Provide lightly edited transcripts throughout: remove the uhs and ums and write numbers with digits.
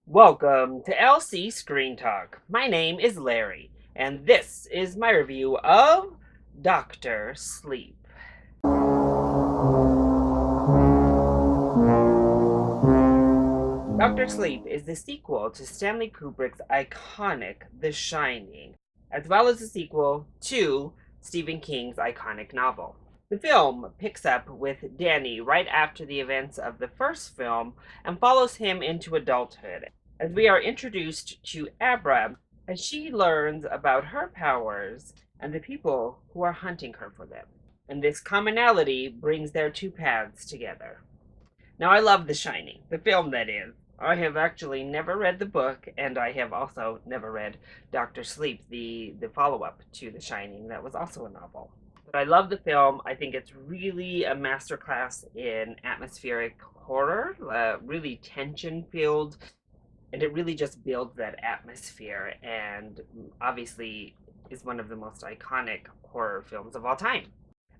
Welcome to LC Screen Talk. My name is Larry, and this is my review of Doctor Sleep. Doctor Sleep is the sequel to Stanley Kubrick's iconic The Shining, as well as the sequel to Stephen King's iconic novel. The film picks up with Danny right after the events of the first film and follows him into adulthood, as we are introduced to Abra as she learns about her powers and the people who are hunting her for them. And this commonality brings their two paths together. Now, I love The Shining, the film that is. I have actually never read the book, and I have also never read Doctor Sleep, the follow up to The Shining, that was also a novel. But I love the film. I think it's really a masterclass in atmospheric horror, really tension filled, and it really just builds that atmosphere, and obviously is one of the most iconic horror films of all time.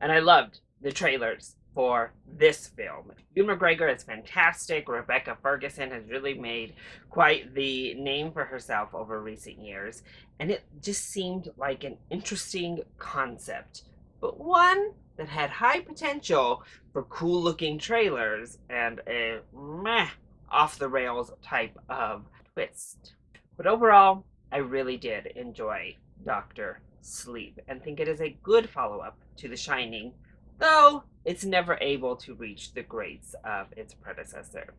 And I loved the trailers for this film. Ewan McGregor is fantastic. Rebecca Ferguson has really made quite the name for herself over recent years, and it just seemed like an interesting concept, but one that had high potential for cool looking trailers and a meh off the rails type of twist. But overall, I really did enjoy Doctor Sleep and think it is a good follow up to The Shining, though it's never able to reach the greats of its predecessor.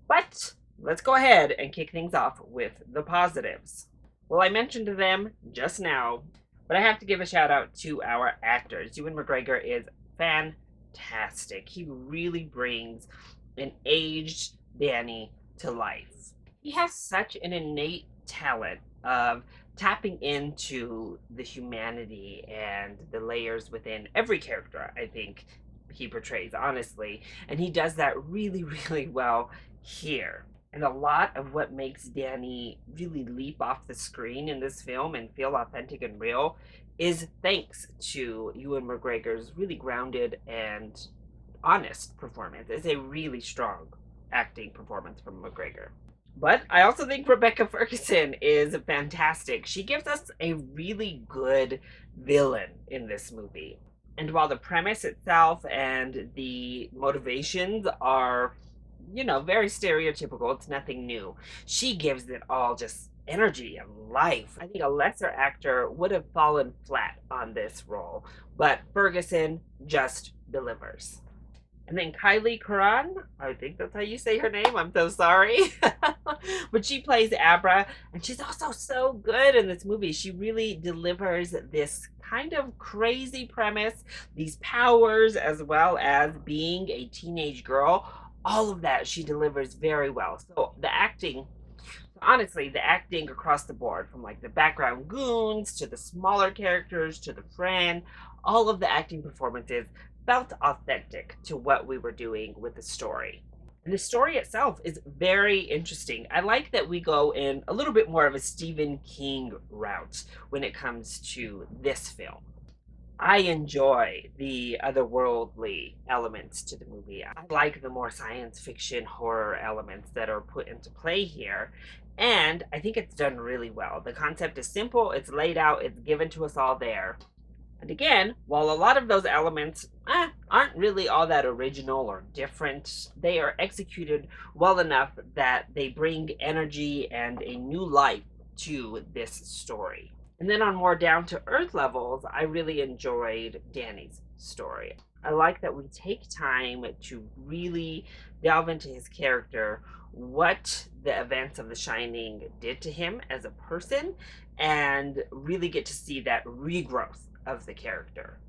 But let's go ahead and kick things off with the positives. Well, I mentioned them just now, but I have to give a shout out to our actors. Ewan McGregor is fantastic. He really brings an aged Danny to life. He has such an innate talent of tapping into the humanity and the layers within every character, I think he portrays, honestly. And he does that really, really well here. And a lot of what makes Danny really leap off the screen in this film and feel authentic and real is thanks to Ewan McGregor's really grounded and honest performance. It's a really strong acting performance from McGregor. But I also think Rebecca Ferguson is fantastic. She gives us a really good villain in this movie. And while the premise itself and the motivations are, very stereotypical, it's nothing new, she gives it all just energy and life. I think a lesser actor would have fallen flat on this role, but Ferguson just delivers. And then Kylie Curran, I think that's how you say her name. I'm so sorry. But she plays Abra, and she's also so good in this movie. She really delivers this kind of crazy premise, these powers, as well as being a teenage girl. All of that she delivers very well. So the acting, honestly, the acting across the board, from like the background goons to the smaller characters to the friend, all of the acting performances felt authentic to what we were doing with the story. And the story itself is very interesting. I like that we go in a little bit more of a Stephen King route when it comes to this film. I enjoy the otherworldly elements to the movie. I like the more science fiction horror elements that are put into play here. And I think it's done really well. The concept is simple, it's laid out, it's given to us all there. And again, while a lot of those elements aren't really all that original or different, they are executed well enough that they bring energy and a new life to this story. And then on more down to earth levels, I really enjoyed Danny's story. I like that we take time to really delve into his character, what the events of The Shining did to him as a person, and really get to see that regrowth of the character.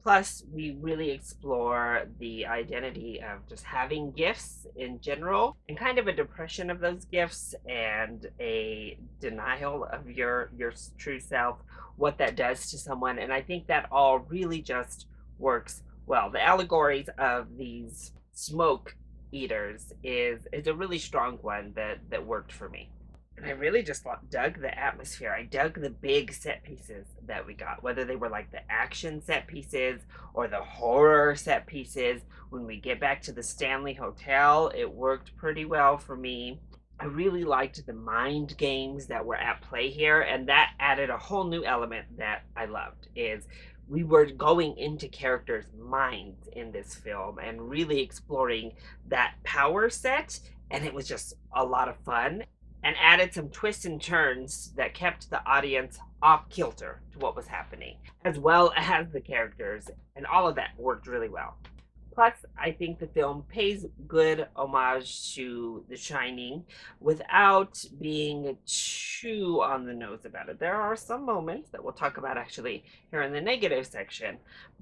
Plus, we really explore the identity of just having gifts in general and kind of a depression of those gifts and a denial of your true self, what that does to someone. And I think that all really just works well. The allegories of these smoke eaters is a really strong one that worked for me. And I really just dug the atmosphere. I dug the big set pieces that we got, whether they were like the action set pieces or the horror set pieces. When we get back to the Stanley Hotel, it worked pretty well for me. I really liked the mind games that were at play here, and that added a whole new element that I loved is we were going into characters' minds in this film and really exploring that power set, and it was just a lot of fun and added some twists and turns that kept the audience off kilter to what was happening, as well as the characters, and all of that worked really well. Plus, I think the film pays good homage to The Shining without being too on the nose about it. There are some moments that we'll talk about actually here in the negative section,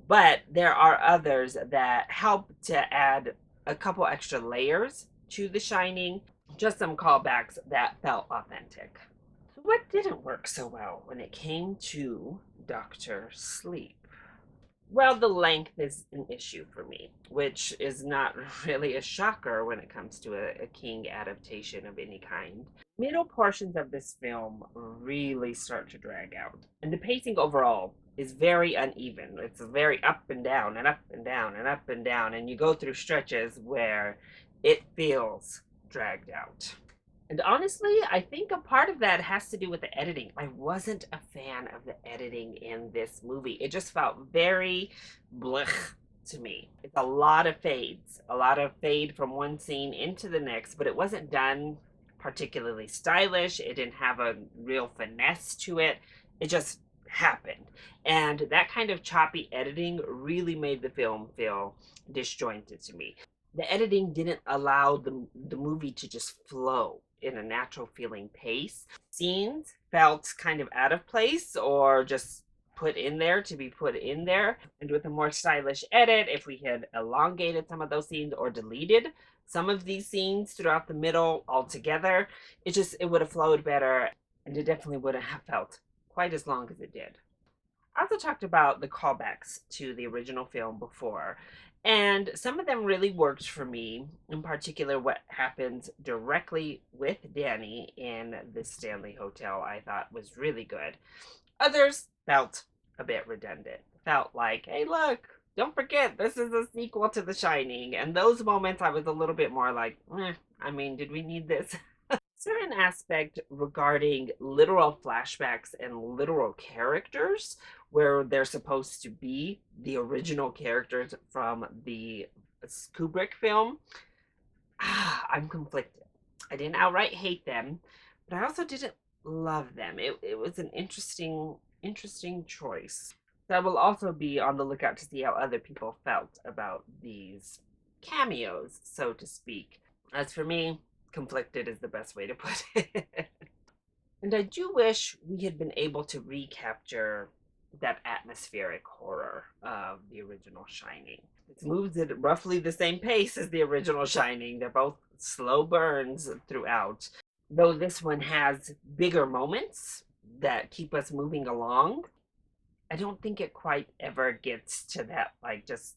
but there are others that help to add a couple extra layers to The Shining, just some callbacks that felt authentic. So, what didn't work so well when it came to Dr. Sleep? Well, the length is an issue for me, which is not really a shocker when it comes to a King adaptation of any kind. Middle portions of this film really start to drag out, and the pacing overall is very uneven. It's very up and down and up and down and up and down, and you go through stretches where it feels dragged out. And honestly, I think a part of that has to do with the editing. I wasn't a fan of the editing in this movie. It just felt very blech to me. It's a lot of fades, a lot of fade from one scene into the next, but it wasn't done particularly stylish. It didn't have a real finesse to it. It just happened. And that kind of choppy editing really made the film feel disjointed to me. The editing didn't allow the movie to just flow in a natural feeling pace. Scenes felt kind of out of place or just put in there to be put in there. And with a more stylish edit, if we had elongated some of those scenes or deleted some of these scenes throughout the middle altogether, it would have flowed better, and it definitely wouldn't have felt quite as long as it did. I also talked about the callbacks to the original film before, and some of them really worked for me. In particular, what happens directly with Danny in the Stanley Hotel, I thought was really good. Others felt a bit redundant. Felt like, hey, look, don't forget, this is a sequel to The Shining. And those moments, I was a little bit more like, I mean, did we need this? Certain aspect regarding literal flashbacks and literal characters where they're supposed to be the original characters from the Kubrick film. I'm conflicted. I didn't outright hate them, but I also didn't love them. It was an interesting choice. So I will also be on the lookout to see how other people felt about these cameos, so to speak. As for me, conflicted is the best way to put it. And I do wish we had been able to recapture that atmospheric horror of the original Shining. It moves at roughly the same pace as the original Shining. They're both slow burns throughout, though this one has bigger moments that keep us moving along. I don't think it quite ever gets to that, like, just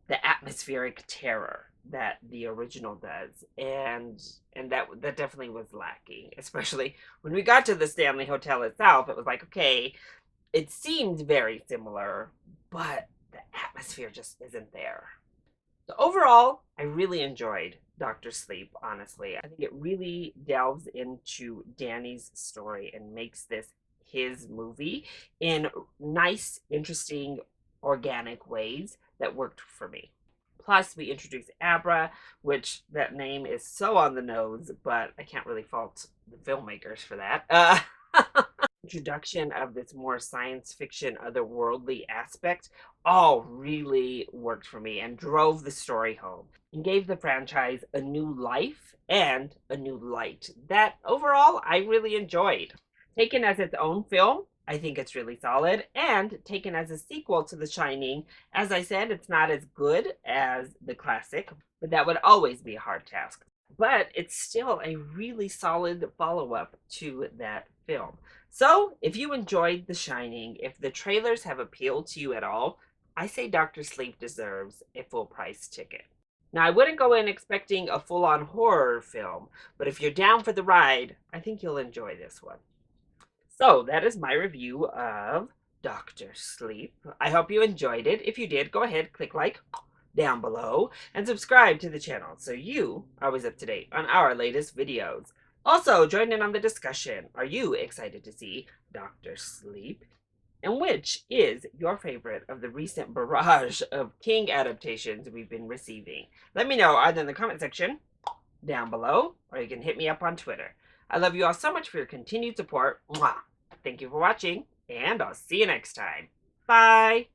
the atmospheric terror that the original does, and that definitely was lacking, especially when we got to the Stanley Hotel itself. It was like, okay, it seemed very similar, but the atmosphere just isn't there. So overall, I really enjoyed Dr. Sleep, honestly. I think it really delves into Danny's story and makes this his movie in nice, interesting, organic ways that worked for me. Plus, we introduced Abra, which that name is so on the nose, but I can't really fault the filmmakers for that. Introduction of this more science fiction, otherworldly aspect all really worked for me and drove the story home and gave the franchise a new life and a new light that overall I really enjoyed. Taken as its own film, I think it's really solid, and taken as a sequel to The Shining, as I said, it's not as good as the classic, but that would always be a hard task. But it's still a really solid follow up to that film. So, if you enjoyed The Shining, if the trailers have appealed to you at all, I say Dr. Sleep deserves a full price ticket. Now, I wouldn't go in expecting a full on horror film, but if you're down for the ride, I think you'll enjoy this one. So that is my review of Dr. Sleep. I hope you enjoyed it. If you did, go ahead, click like, down below and subscribe to the channel so you are always up to date on our latest videos. Also, join in on the discussion. Are you excited to see Dr. Sleep? And which is your favorite of the recent barrage of King adaptations we've been receiving? Let me know either in the comment section down below, or you can hit me up on Twitter. I love you all so much for your continued support. Mwah! Thank you for watching, and I'll see you next time. Bye!